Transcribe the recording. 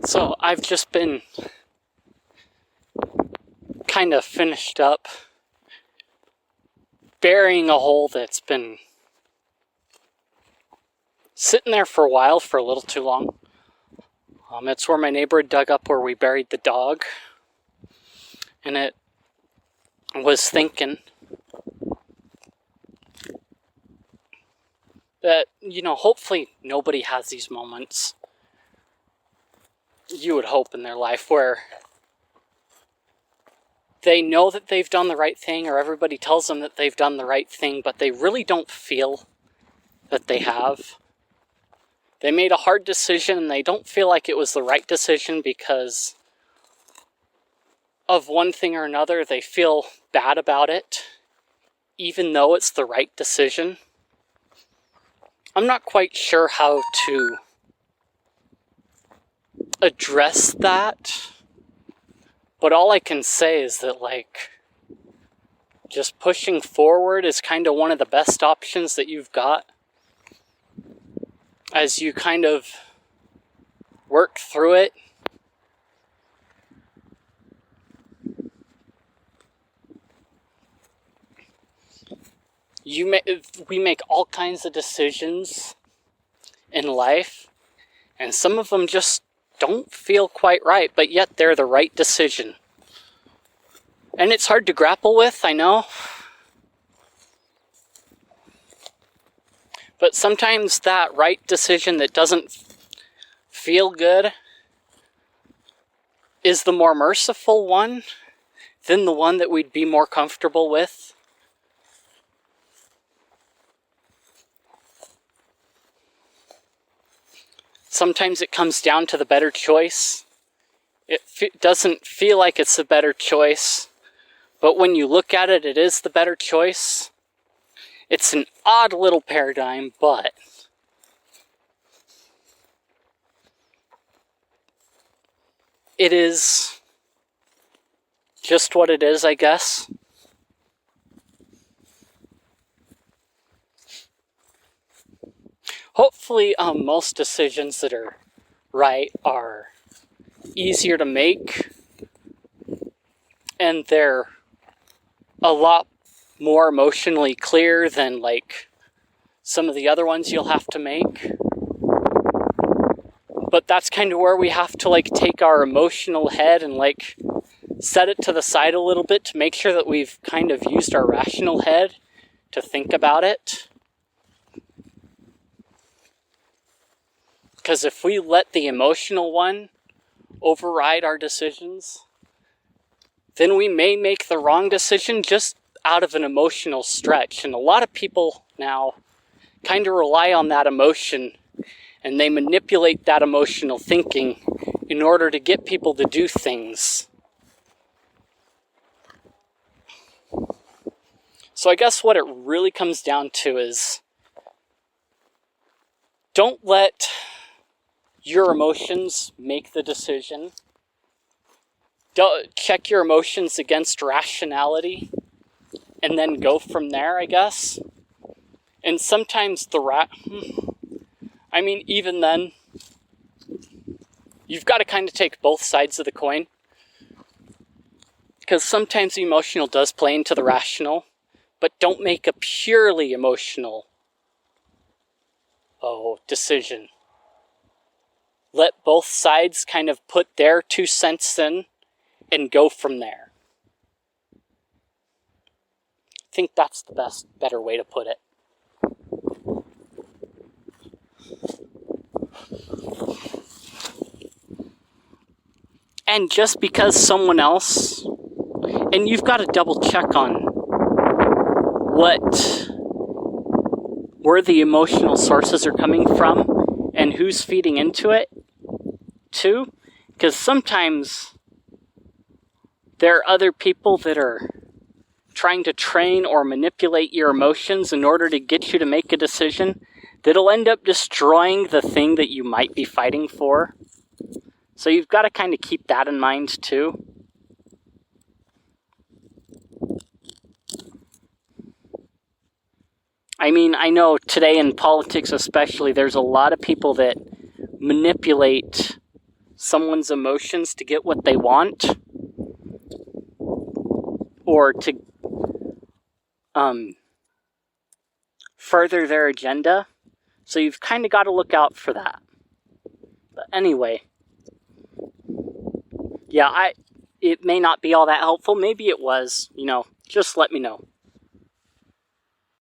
So I've just been kind of finished up burying a hole that's been sitting there for a while, for a little too long. It's where my neighbor dug up where we buried the dog. And it was thinking that, hopefully nobody has these moments, you would hope, in their life where they know that they've done the right thing, or everybody tells them that they've done the right thing, but they really don't feel that they have. They made a hard decision and they don't feel like it was the right decision because of one thing or another. They feel bad about it, even though it's the right decision. I'm not quite sure how to address that, but all I can say is that, just pushing forward is kind of one of the best options that you've got as you kind of work through it. We make all kinds of decisions in life, and some of them just don't feel quite right, but yet they're the right decision. And it's hard to grapple with, I know. But sometimes that right decision that doesn't feel good is the more merciful one than the one that we'd be more comfortable with. Sometimes it comes down to the better choice. It doesn't feel like it's the better choice, but when you look at it, it is the better choice. It's an odd little paradigm, but it is just what it is, I guess. Hopefully, most decisions that are right are easier to make, and they're a lot more emotionally clear than some of the other ones you'll have to make. But that's kind of where we have to take our emotional head and set it to the side a little bit to make sure that we've kind of used our rational head to think about it. Because if we let the emotional one override our decisions, then we may make the wrong decision just out of an emotional stretch. And a lot of people now kind of rely on that emotion, and they manipulate that emotional thinking in order to get people to do things. So I guess what it really comes down to is, don't let your emotions make the decision. Don't check your emotions against rationality and then go from there, I guess. And sometimes even then, you've got to kind of take both sides of the coin. Because sometimes the emotional does play into the rational, but don't make a purely emotional decision. Let both sides kind of put their 2 cents in and go from there. I think that's the better way to put it. And just because someone else, and you've got to double check on where the emotional sources are coming from and who's feeding into it too, because sometimes there are other people that are trying to train or manipulate your emotions in order to get you to make a decision that'll end up destroying the thing that you might be fighting for. So you've got to kind of keep that in mind too. I know today in politics especially, there's a lot of people that manipulate someone's emotions to get what they want, or to further their agenda. So you've kind of got to look out for that. But anyway, yeah, it may not be all that helpful. Maybe it was, just let me know.